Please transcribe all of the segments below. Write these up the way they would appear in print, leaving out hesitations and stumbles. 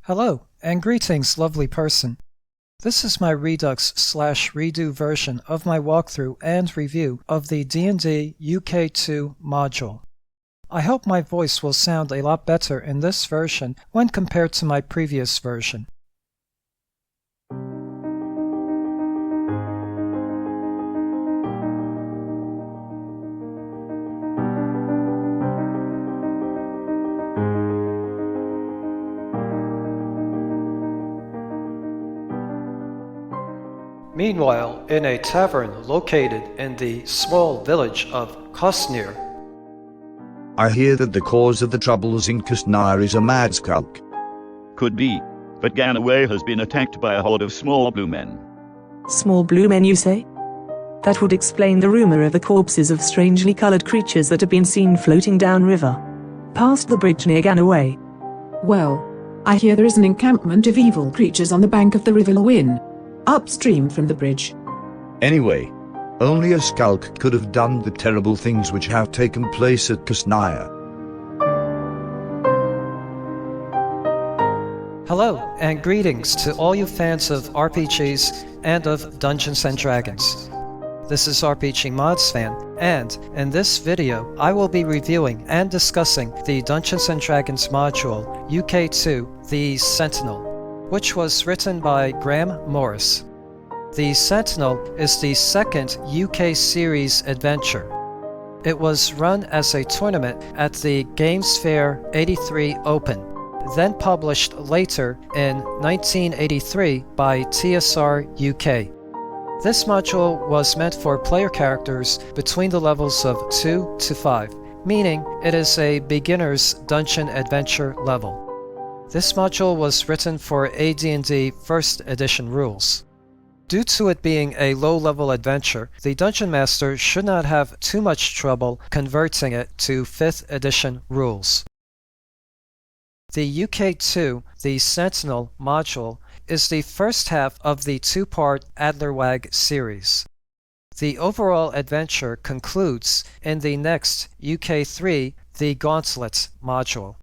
Hello, and greetings, lovely person. This is my Redux/redo version of my walkthrough and review of the D&D UK2 module. I hope my voice will sound a lot better in this version when compared to my previous version. Meanwhile, in a tavern located in the small village of Kosnir, I hear that the cause of the troubles in Kosnir is a mad skulk. Could be, but Ganaway has been attacked by a horde of small blue men. Small blue men, you say? That would explain the rumor of the corpses of strangely colored creatures that have been seen floating downriver, past the bridge near Ganaway. Well, I hear there is an encampment of evil creatures on the bank of the River Lewin, upstream from the bridge. Anyway, only a skulk could have done the terrible things which have taken place at Kosnir. hello, and greetings to all you fans of RPGs and of Dungeons & Dragons. This is RPGmodsFan, and in this video I will be reviewing and discussing the Dungeons & Dragons module UK2 The Sentinel, which was written by Graeme Morris. The Sentinel is the second UK series adventure. It was run as a tournament at the Games Fair 83 Open, then published later in 1983 by THAC0 UK. This module was meant for player characters between the levels of 2 to 5, meaning it is a beginner's dungeon adventure level. This module was written for AD&D First Edition rules. Due to it being a low-level adventure, the Dungeon Master should not have too much trouble converting it to 5th Edition rules. The UK2 The Sentinel module is the first half of the two-part Adlerweg series. The overall adventure concludes in the next UK3 The Gauntlet module.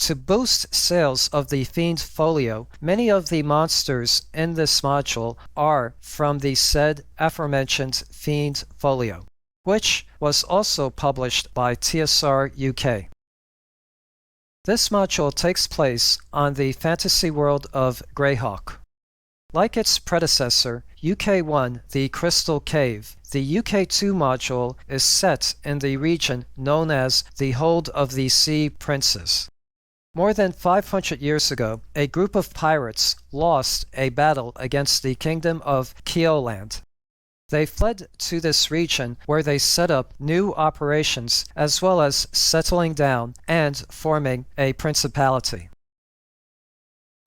To boost sales of the Fiend Folio, many of the monsters in this module are from the said aforementioned Fiend Folio, which was also published by THAC0 UK. This module takes place on the fantasy world of Greyhawk. Like its predecessor, UK1 The Crystal Cave, the UK2 module is set in the region known as the Hold of the Sea Princes. More than 500 years ago, a group of pirates lost a battle against the kingdom of Keoland. They fled to this region where they set up new operations as well as settling down and forming a principality.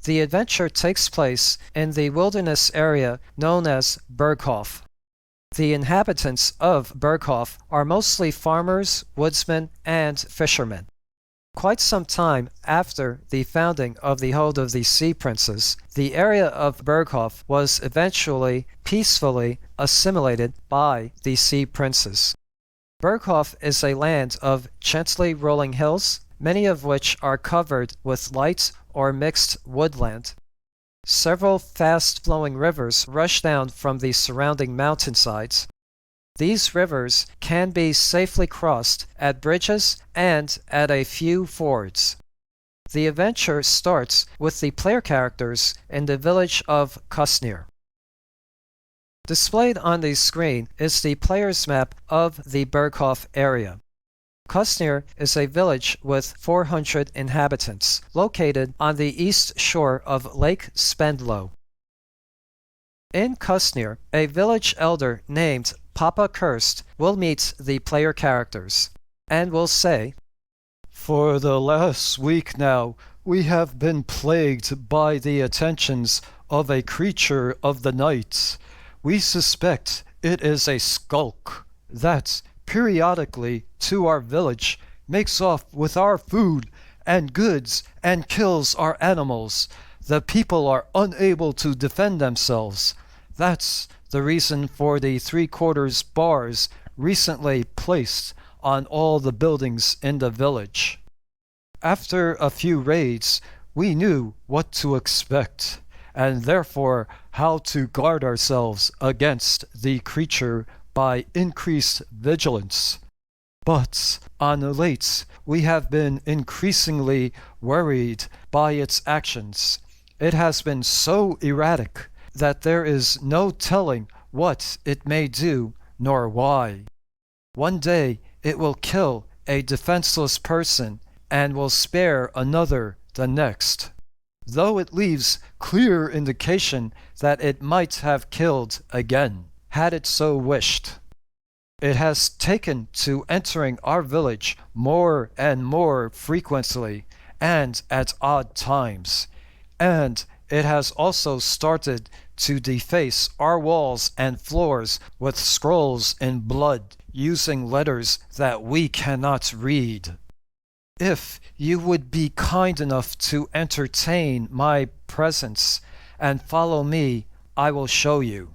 The adventure takes place in the wilderness area known as Berghof. The inhabitants of Berghof are mostly farmers, woodsmen, and fishermen. Quite some time after the founding of the Hold of the Sea Princes, the area of Berghof was eventually peacefully assimilated by the Sea Princes. Berghof is a land of gently rolling hills, many of which are covered with light or mixed woodland. Several fast-flowing rivers rush down from the surrounding mountainsides. These rivers can be safely crossed at bridges and at a few fords. The adventure starts with the player characters in the village of Kosnir. Displayed on the screen is the player's map of the Berghof area. Kosnir is a village with 400 inhabitants, located on the east shore of Lake Spendlow. In Kosnir, a village elder named Papa Cursed will meet the player characters and will say, "For the last week now, we have been plagued by the attentions of a creature of the night. We suspect it is a skulk that, periodically to our village, makes off with our food and goods and kills our animals. The people are unable to defend themselves. That's the reason for the 3/4 bars recently placed on all the buildings in the village. After a few raids, we knew what to expect, and therefore how to guard ourselves against the creature by increased vigilance. But on late, we have been increasingly worried by its actions. It has been so erratic that there is no telling what it may do nor why. One day it will kill a defenseless person and will spare another the next, though it leaves clear indication that it might have killed again, had it so wished. It has taken to entering our village more and more frequently and at odd times, and it has also started to deface our walls and floors with scrolls in blood using letters that we cannot read. If you would be kind enough to entertain my presence and follow me, I will show you.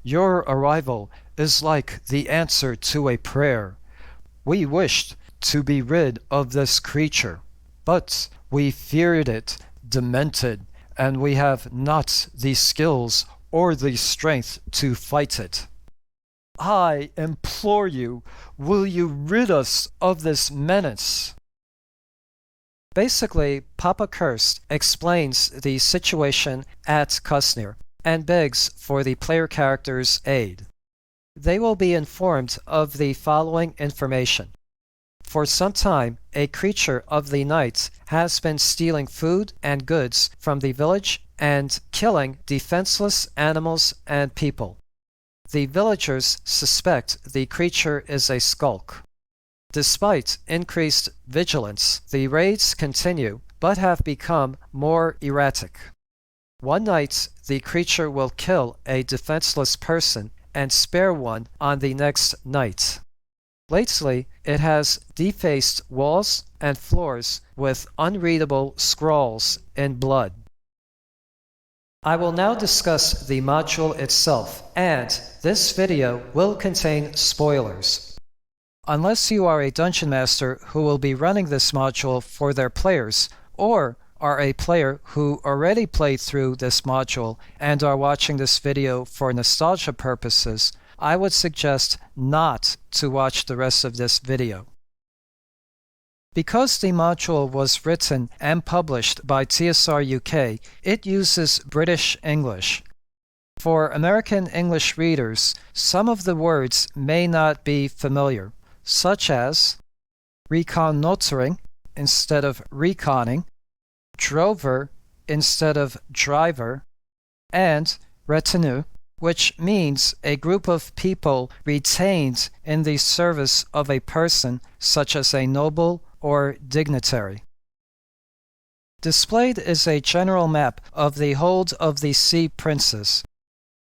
Your arrival is like the answer to a prayer. We wished to be rid of this creature, but we feared it demented, and we have not the skills or the strength to fight it. I implore you, will you rid us of this menace? Basically, Papa Cursed explains the situation at Kusnir and begs for the player character's aid. They will be informed of the following information. For some time, a creature of the night has been stealing food and goods from the village and killing defenseless animals and people. The villagers suspect the creature is a skulk. Despite increased vigilance, the raids continue, but have become more erratic. One night, the creature will kill a defenseless person and spare one on the next night. Lately, it has defaced walls and floors with unreadable scrawls in blood. I will now discuss the module itself, and this video will contain spoilers. Unless you are a dungeon master who will be running this module for their players, or are a player who already played through this module and are watching this video for nostalgia purposes, I would suggest not to watch the rest of this video. Because the module was written and published by THAC0 UK, it uses British English. For American English readers, some of the words may not be familiar, such as reconnoitering instead of reconning, drover instead of driver, and retinue, which means a group of people retained in the service of a person such as a noble or dignitary. Displayed is a general map of the Hold of the Sea Princes.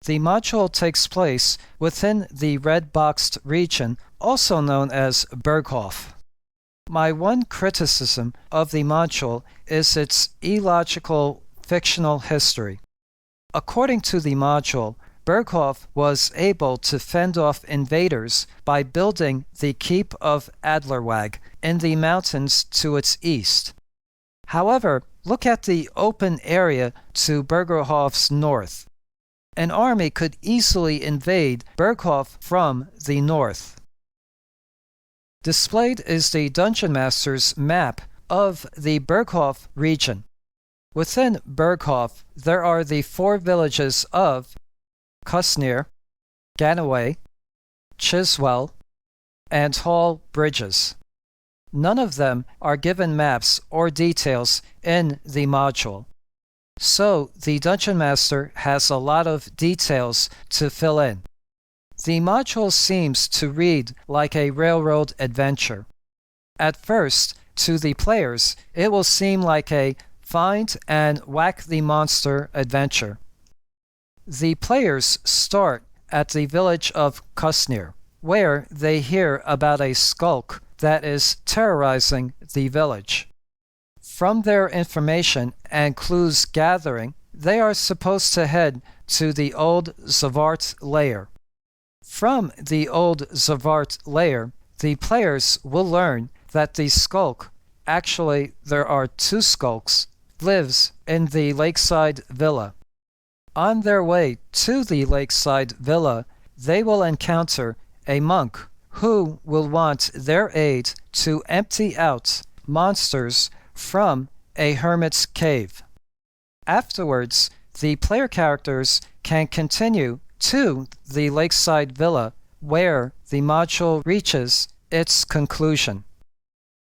The module takes place within the red-boxed region, also known as Berghof. My one criticism of the module is its illogical fictional history. According to the module, Berghof was able to fend off invaders by building the Keep of Adlerweg in the mountains to its east. However, look at the open area to Berghoff's north. An army could easily invade Berghof from the north. Displayed is the Dungeon Master's map of the Berghof region. Within Berghof, there are the 4 villages of Kusnir, Ganaway, Chiswell, and Hall Bridges. None of them are given maps or details in the module, so the Dungeon Master has a lot of details to fill in. The module seems to read like a railroad adventure. At first, to the players, it will seem like a find and whack the monster adventure. The players start at the village of Kusnir, where they hear about a skulk that is terrorizing the village. From their information and clues gathering, they are supposed to head to the old Zavart lair. From the old Zavart lair, the players will learn that the skulk, actually there are 2 skulks, lives in the lakeside villa. On their way to the lakeside villa, they will encounter a monk who will want their aid to empty out monsters from a hermit's cave. Afterwards, the player characters can continue to the lakeside villa where the module reaches its conclusion.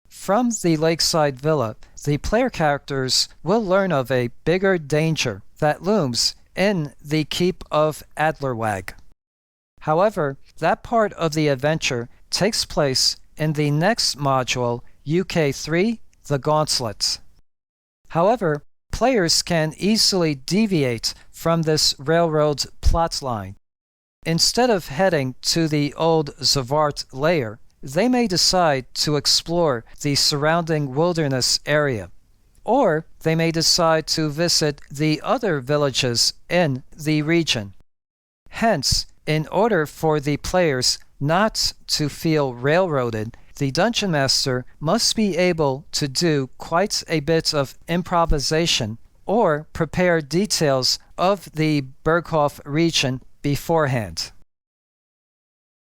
From the lakeside villa, the player characters will learn of a bigger danger that looms in the keep of Adlerweg. However, that part of the adventure takes place in the next module, UK3 The Gauntlet. However, players can easily deviate from this railroad plotline. Instead of heading to the old Zavart lair, they may decide to explore the surrounding wilderness area, or they may decide to visit the other villages in the region. Hence, in order for the players not to feel railroaded, the Dungeon Master must be able to do quite a bit of improvisation or prepare details of the Berghof region beforehand.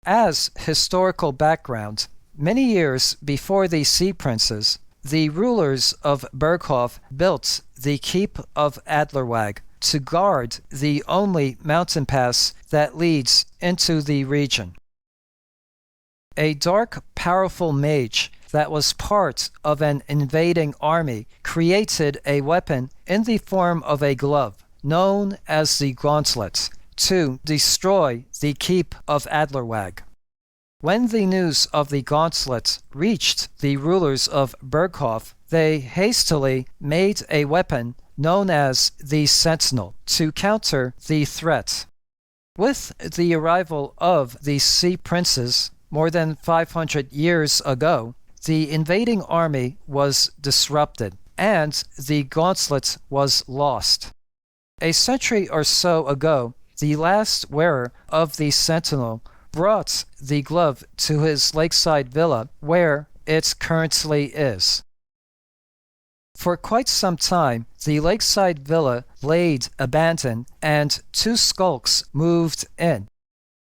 As historical background, many years before the Sea Princes, the rulers of Berghof built the Keep of Adlerweg to guard the only mountain pass that leads into the region. A dark, powerful mage that was part of an invading army created a weapon in the form of a glove, known as the Gauntlet, to destroy the Keep of Adlerweg. When the news of the Gauntlet reached the rulers of Berghof, they hastily made a weapon known as the Sentinel to counter the threat. With the arrival of the Sea Princes more than 500 years ago, the invading army was disrupted, and the Gauntlet was lost. A century or so ago, the last wearer of the Sentinel brought the glove to his lakeside villa, where it currently is. For quite some time, the lakeside villa laid abandoned, and 2 skulks moved in.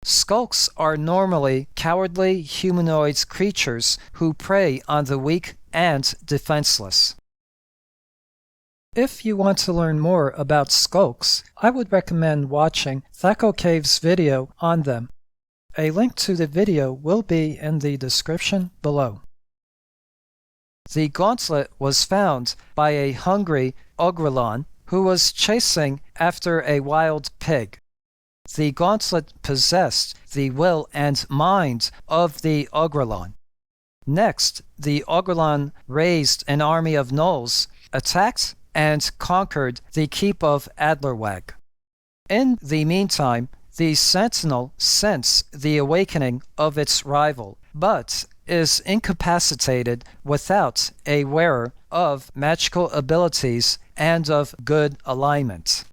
Skulks are normally cowardly humanoid creatures who prey on the weak and defenseless. If you want to learn more about skulks, I would recommend watching THAC0 Cave's video on them. A link to the video will be in the description below. The Gauntlet was found by a hungry Ogrelon who was chasing after a wild pig. The Gauntlet possessed the will and mind of the Ogrelon. Next, the Ogrelon raised an army of gnolls, attacked and conquered the Keep of Adlerweg. In the meantime, the Sentinel sensed the awakening of its rival, but is incapacitated without a wearer of magical abilities and of good alignment.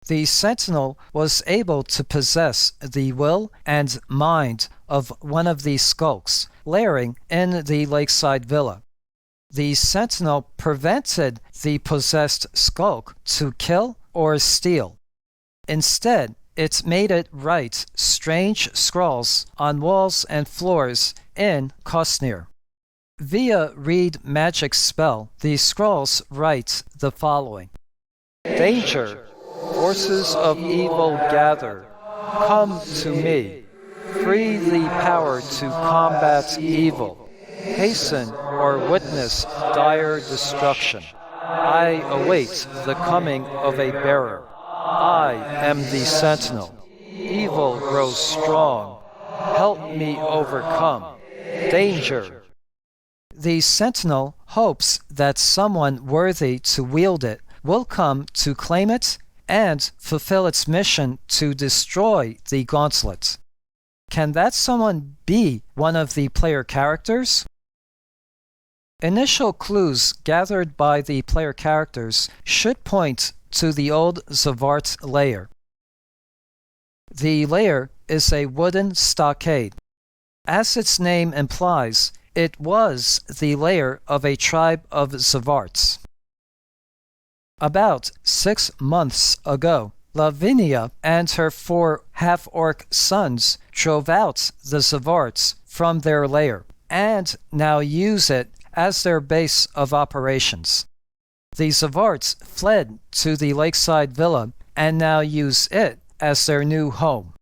The Sentinel was able to possess the will and mind of one of the skulks, lairing in the lakeside villa. The Sentinel prevented the possessed skulk to kill or steal. Instead, it made it write strange scrawls on walls and floors in Kostnir. Via read magic spell, the scrolls write the following: Danger! Forces of evil gather. Come to me. Free the power to combat evil. Hasten or witness dire destruction. I await the coming of a bearer. I am the Sentinel. Evil grows strong. Help me overcome. Danger! The Sentinel hopes that someone worthy to wield it will come to claim it and fulfill its mission to destroy the Gauntlet. Can that someone be one of the player characters? Initial clues gathered by the player characters should point to the old Zavart lair. The lair is a wooden stockade. As its name implies, it was the lair of a tribe of Zavarts. About 6 months ago, Lavinia and her 4 half-orc sons drove out the Zavarts from their lair, and now use it as their base of operations. The Zavarts fled to the lakeside villa and now use it as their new home.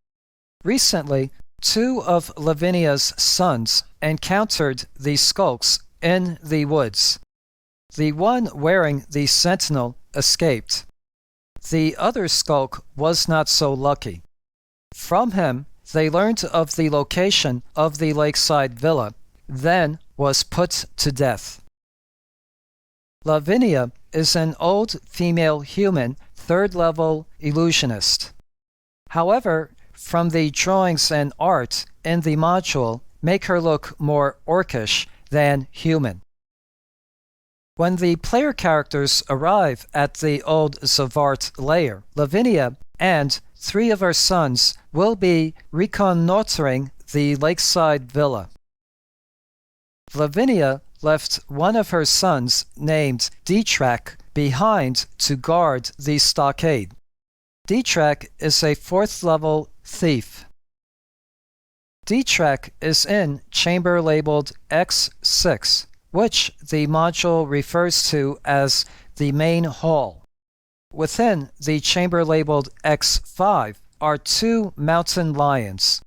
Recently, 2 of Lavinia's sons encountered the Skulks in the woods. The one wearing the Sentinel escaped. The other Skulk was not so lucky. From him, they learned of the location of the lakeside villa, then was put to death. Lavinia is an old female human 3rd-level illusionist. However, from the drawings and art in the module make her look more orcish than human. When the player characters arrive at the old Zavart lair, Lavinia and 3 of her sons will be reconnoitering the lakeside villa. Lavinia left one of her sons, named THAC, behind to guard the stockade. THAC is a 4th-level thief. THAC is in chamber labeled X6, which the module refers to as the main hall. Within the chamber labeled X5 are 2 mountain lions.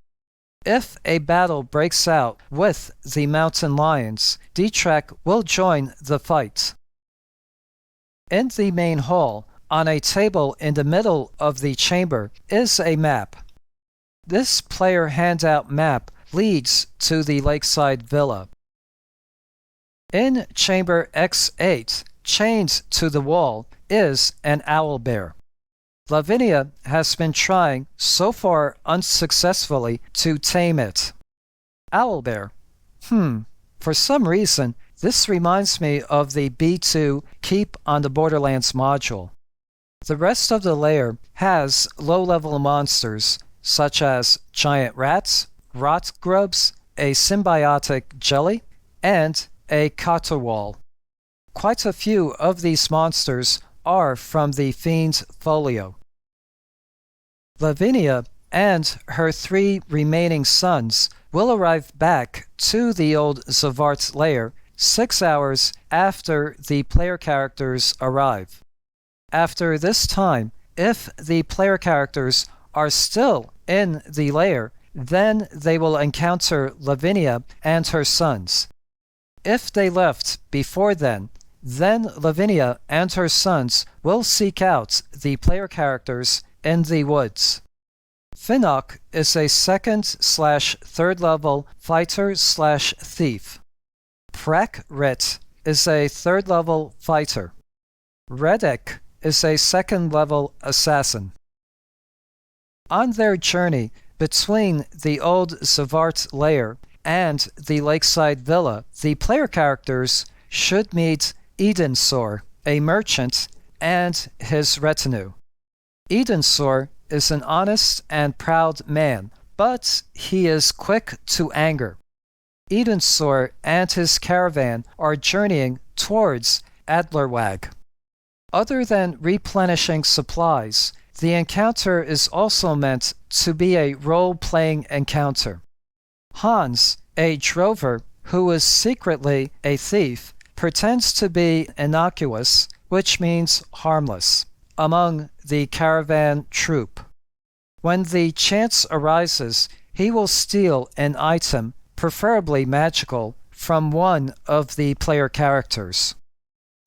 If a battle breaks out with the mountain lions, THAC will join the fight. In the main hall, on a table in the middle of the chamber, is a map. This player handout map leads to the lakeside villa. In chamber X8, chained to the wall, is an owlbear. Lavinia has been trying, so far unsuccessfully, to tame it. Owlbear. For some reason, this reminds me of the B2 Keep on the Borderlands module. The rest of the lair has low-level monsters, such as giant rats, rot grubs, a symbiotic jelly, and a caterwaul. Quite a few of these monsters are from the Fiend's Folio. Lavinia and her 3 remaining sons will arrive back to the old Zavart's lair 6 hours after the player characters arrive. After this time, if the player characters are still in the lair, then they will encounter Lavinia and her sons. If they left before then Lavinia and her sons will seek out the player characters in the woods. Finnock is a 2nd/3rd level fighter/thief. Prakrit is a 3rd level fighter. Redux is a 2nd level assassin. On their journey between the old Zavart lair and the lakeside villa, the player characters should meet Edensor, a merchant, and his retinue. Edensor is an honest and proud man, but he is quick to anger. Edensor and his caravan are journeying towards Adlerweg. Other than replenishing supplies, the encounter is also meant to be a role-playing encounter. Hans, a drover who is secretly a thief, pretends to be innocuous, which means harmless, among the caravan troop. When the chance arises, he will steal an item, preferably magical, from one of the player characters.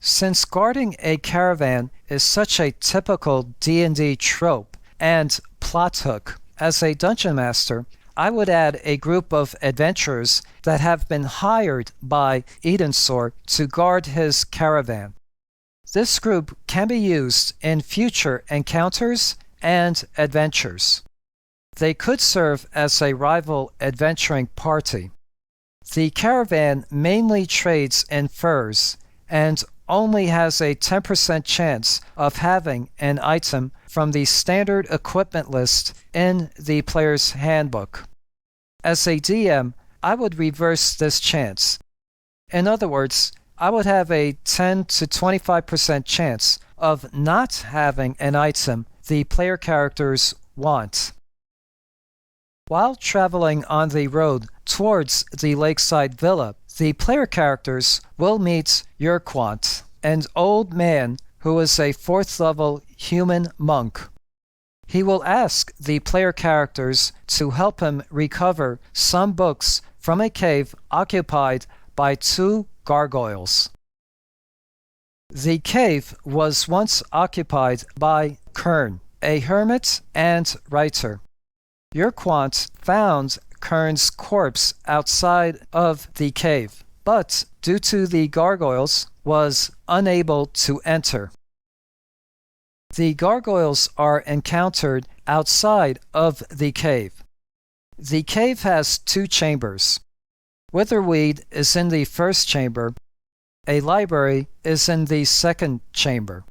Since guarding a caravan is such a typical D&D trope and plot hook, as a dungeon master, I would add a group of adventurers that have been hired by Edensor to guard his caravan. This group can be used in future encounters and adventures. They could serve as a rival adventuring party. The caravan mainly trades in furs and only has a 10% chance of having an item from the standard equipment list in the player's handbook. As a DM, I would reverse this chance. In other words, I would have a 10 to 25% chance of not having an item the player characters want. While traveling on the road towards the lakeside villa, the player characters will meet Urquhart, an old man who is a 4th level human monk. He will ask the player characters to help him recover some books from a cave occupied by 2 gargoyles. The cave was once occupied by Kern, a hermit and writer. Urquhart found Kern's corpse outside of the cave, but due to the gargoyles, was unable to enter. The gargoyles are encountered outside of the cave. The cave has 2 chambers. Witherweed is in the first chamber. A library is in the second chamber.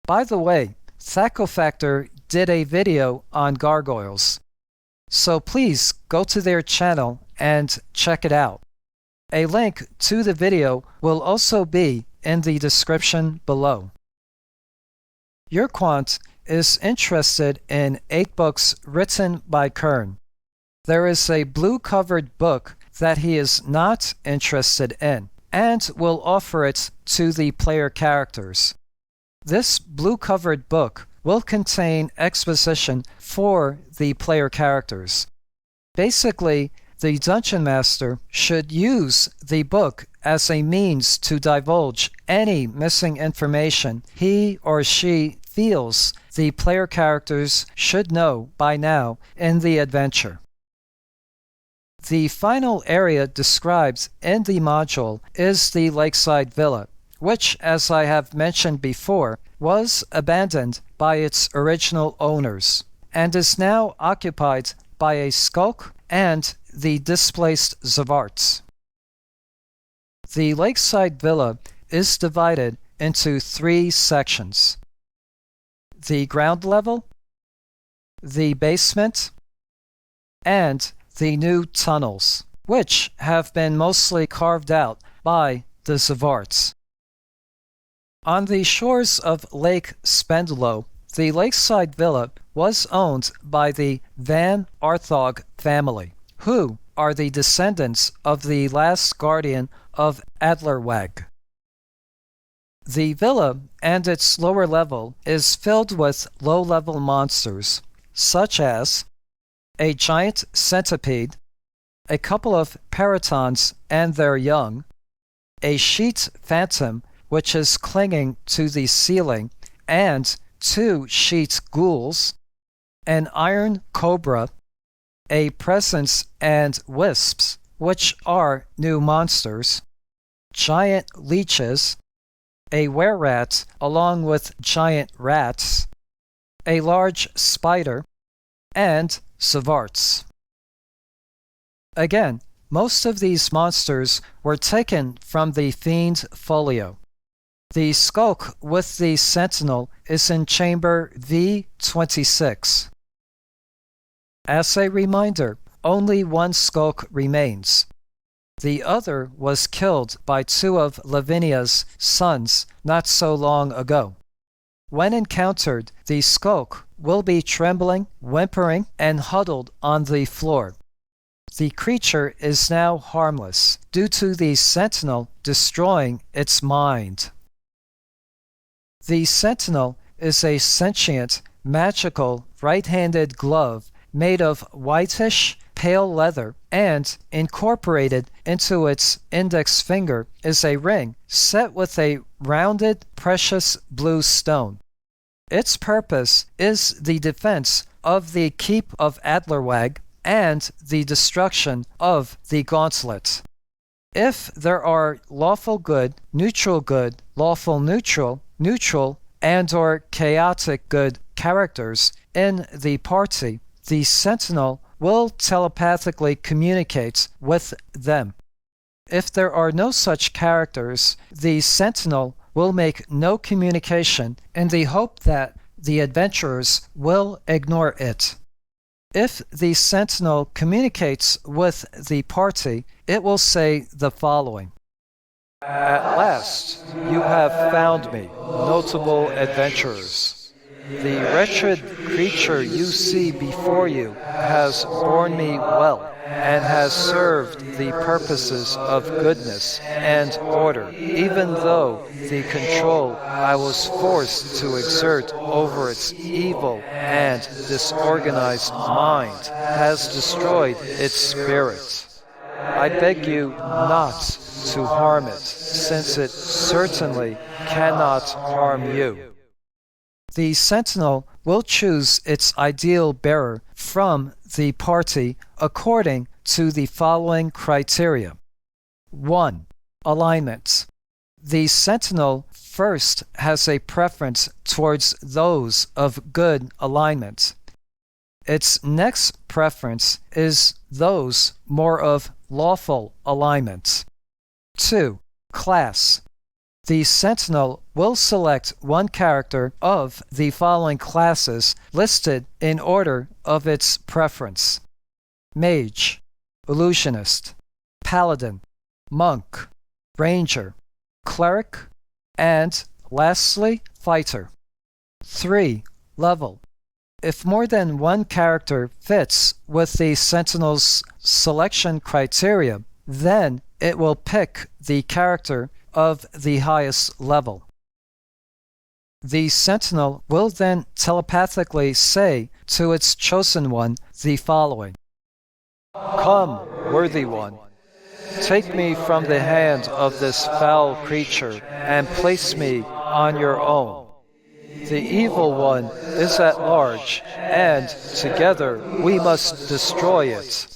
By the way, THAC0 did a video on gargoyles, so please go to their channel and check it out. A link to the video will also be in the description below. Urquhart is interested in 8 books written by Kern. There is a blue-covered book that he is not interested in, and will offer it to the player characters. This blue-covered book will contain exposition for the player characters. Basically, the Dungeon Master should use the book as a means to divulge any missing information he or she feels the player characters should know by now in the adventure. The final area described in the module is the Lakeside Villa, which, as I have mentioned before, was abandoned by its original owners, and is now occupied by a Skulk and the displaced Zvarts. The Lakeside Villa is divided into 3 sections: the ground level, the basement, and the new tunnels, which have been mostly carved out by the Zvarts. On the shores of Lake Spendlow, the Lakeside Villa was owned by the Van Arthog family, who are the descendants of the last guardian of Adlerweg. The villa and its lower level is filled with low-level monsters, such as a giant centipede, a couple of peritons and their young, a sheet phantom which is clinging to the ceiling, and 2 sheet ghouls, an iron cobra, a presence and wisps, which are new monsters, giant leeches, a were-rat along with giant rats, a large spider, and Zvarts. Again, most of these monsters were taken from the Fiend Folio. The Skulk with the Sentinel is in Chamber V26. As a reminder, only 1 Skulk remains. The other was killed by 2 of Lavinia's sons not so long ago. When encountered, the Skulk will be trembling, whimpering, and huddled on the floor. The creature is now harmless due to the Sentinel destroying its mind. The Sentinel is a sentient, magical, right-handed glove made of whitish, pale leather, and incorporated into its index finger is a ring set with a rounded, precious blue stone. Its purpose is the defense of the Keep of Adlerweg and the destruction of the Gauntlet. If there are lawful good, lawful neutral, and/or chaotic good characters in the party, the Sentinel will telepathically communicate with them. If there are no such characters, the Sentinel will make no communication in the hope that the adventurers will ignore it. If the Sentinel communicates with the party, it will say the following: At last, you have found me, notable adventurers. The wretched creature you see before you has borne me well, and has served the purposes of goodness and order, even though the control I was forced to exert over its evil and disorganized mind has destroyed its spirit. I beg you not to harm it, since it certainly cannot harm you. The Sentinel will choose its ideal bearer from the party according to the following criteria. 1. Alignment. The Sentinel first has a preference towards those of good alignment. Its next preference is those more of lawful alignment. 2. Class. The Sentinel will select one character of the following classes listed in order of its preference: Mage, Illusionist, Paladin, Monk, Ranger, Cleric, and lastly, Fighter. 3. Level. If more than one character fits with the Sentinel's selection criteria, then it will pick the character of the highest level. The Sentinel will then telepathically say to its chosen one the following: "Come, worthy one, take me from the hand of this foul creature and place me on your own. The evil one is at large, and together we must destroy it.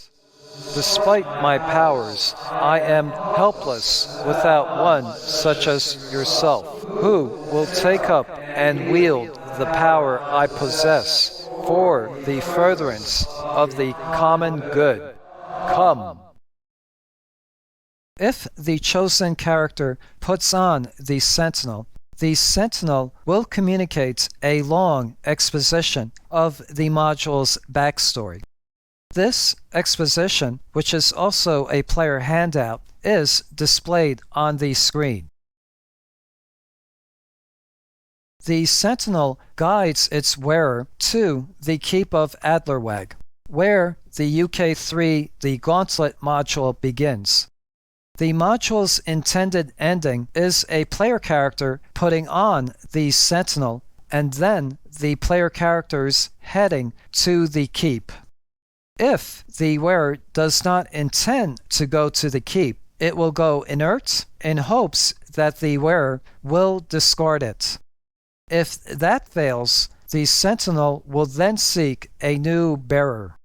Despite my powers, I am helpless without one such as yourself, who will take up and wield the power I possess for the furtherance of the common good. Come." If the chosen character puts on the Sentinel will communicate a long exposition of the module's backstory. This exposition, which is also a player handout, is displayed on the screen. The Sentinel guides its wearer to the Keep of Adlerweg, where the UK3 The Gauntlet module begins. The module's intended ending is a player character putting on the Sentinel, and then the player characters heading to the Keep. If the wearer does not intend to go to the Keep, it will go inert in hopes that the wearer will discard it. If that fails, the Sentinel will then seek a new bearer.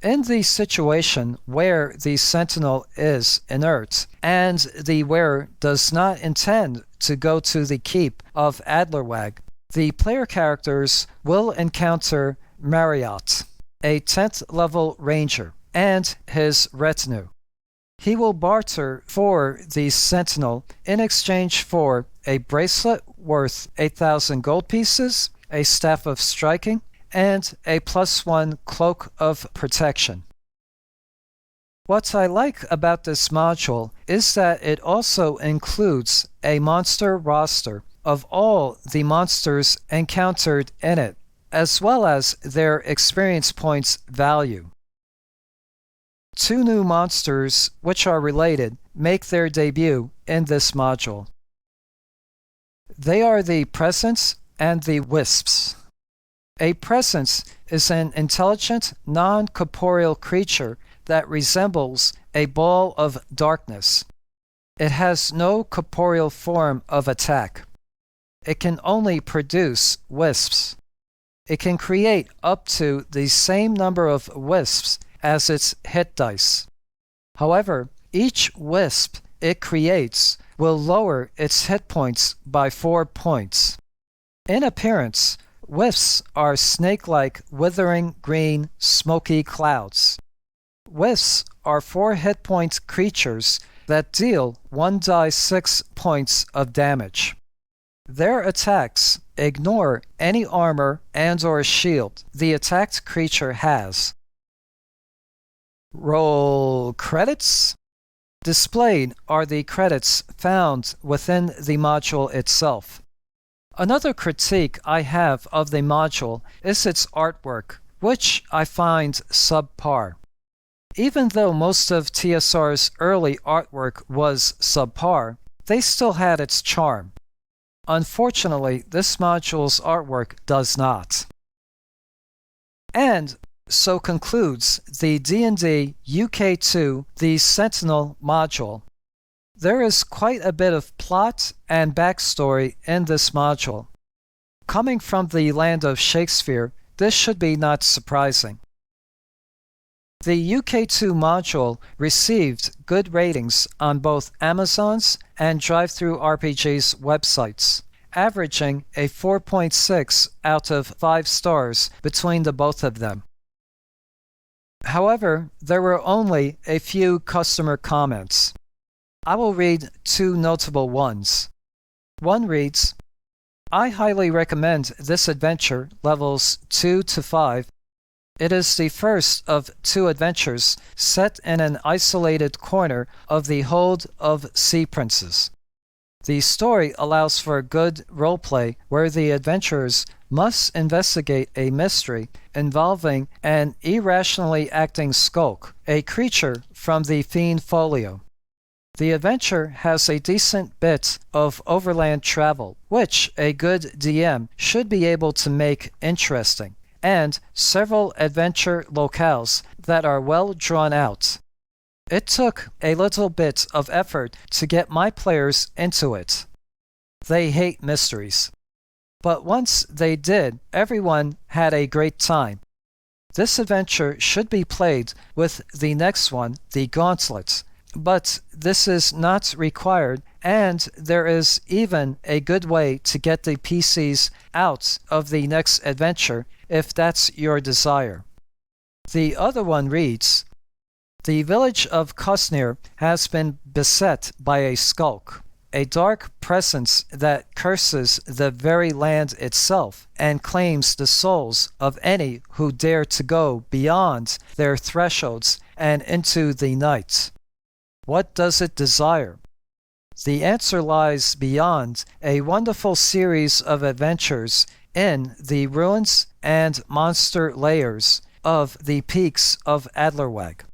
In the situation where the Sentinel is inert and the wearer does not intend to go to the Keep of Adlerweg, the player characters will encounter Marriott, a 10th level ranger, and his retinue. He will barter for the Sentinel in exchange for a bracelet worth 8,000 gold pieces, a staff of striking, and a +1 cloak of protection. What I like about this module is that it also includes a monster roster of all the monsters encountered in it, as well as their experience points value. 2 new monsters, which are related, make their debut in this module. They are the Presence and the Wisps. A Presence is an intelligent, non-corporeal creature that resembles a ball of darkness. It has no corporeal form of attack. It can only produce wisps. It can create up to the same number of wisps as its hit dice. However, each wisp it creates will lower its hit points by 4 points. In appearance, wisps are snake-like, withering green, smoky clouds. Wisps are 4 hit point creatures that deal 1d6 points of damage. Their attacks ignore any armor and/or shield the attacked creature has. Roll credits. Displayed are the credits found within the module itself. Another critique I have of the module is its artwork, which I find subpar. Even though most of TSR's early artwork was subpar, they still had its charm. Unfortunately, this module's artwork does not. And so concludes the D&D UK2 The Sentinel module. There is quite a bit of plot and backstory in this module. Coming from the land of Shakespeare, this should be not surprising. The UK2 module received good ratings on both Amazon's and DriveThruRPG's websites, averaging a 4.6 out of 5 stars between the both of them. However, there were only a few customer comments. I will read two notable ones. One reads, "I highly recommend this adventure levels 2 to 5. It is the first of 2 adventures set in an isolated corner of the hold of sea princes. The story allows for good roleplay where the adventurers must investigate a mystery involving an irrationally acting skulk, a creature from the fiend folio. The adventure has a decent bit of overland travel, which a good DM should be able to make interesting, and several adventure locales that are well drawn out. It took a little bit of effort to get my players into it. They hate mysteries. But once they did, everyone had a great time. This adventure should be played with the next one, the Gauntlet, but this is not required, and there is even a good way to get the PCs out of the next adventure if that's your desire." The other one reads, "The village of Kusnir has been beset by a skulk, a dark presence that curses the very land itself and claims the souls of any who dare to go beyond their thresholds and into the night. What does it desire? The answer lies beyond a wonderful series of adventures in the ruins and monster layers of the peaks of Adlerweg.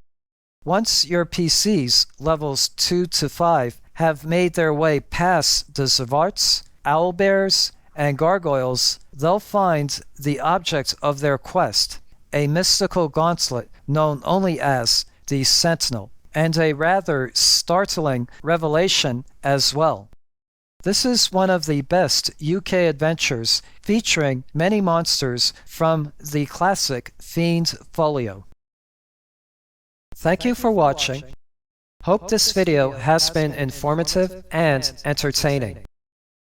Once your PCs levels 2 to 5 have made their way past the Zvarts, owlbears, and gargoyles, they'll find the object of their quest, a mystical gauntlet known only as the Sentinel, and a rather startling revelation as well. This is one of the best UK adventures featuring many monsters from the classic Fiend Folio." Thank you for watching. Hope this video has been informative and entertaining.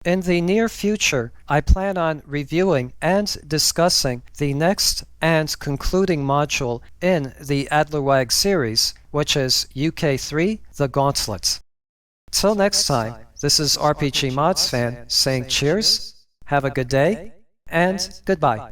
In the near future, I plan on reviewing and discussing the next and concluding module in the Adlerweg series, which is UK3 The Gauntlet. Till next time, this is RPGmodsFan saying cheers, have a good day, and goodbye.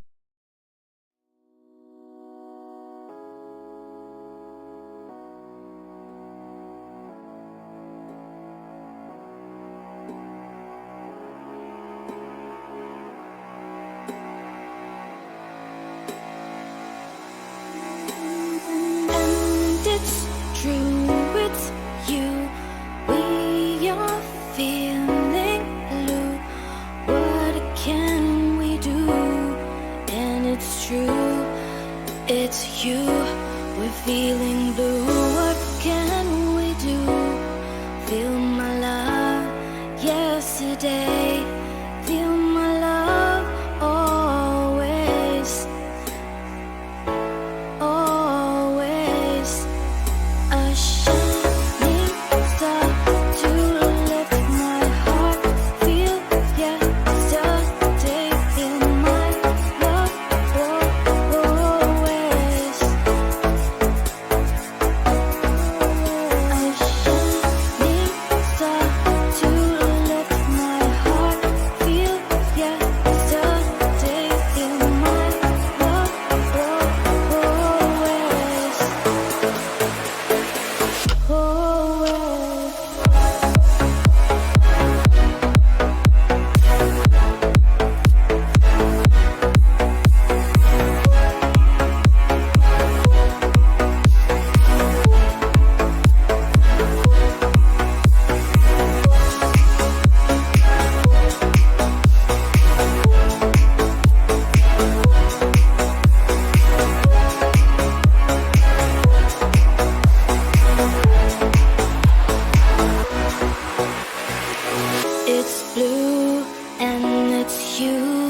And it's true, it's you. We are feeling blue. What can we do? And it's true, it's you. We're feeling blue. What can we do? Feel my love yesterday. Feel my love always. Always. A shining star to lift my heart. Feel yesterday. Feel my love always. A shining star to lift my heart. blue and it's you.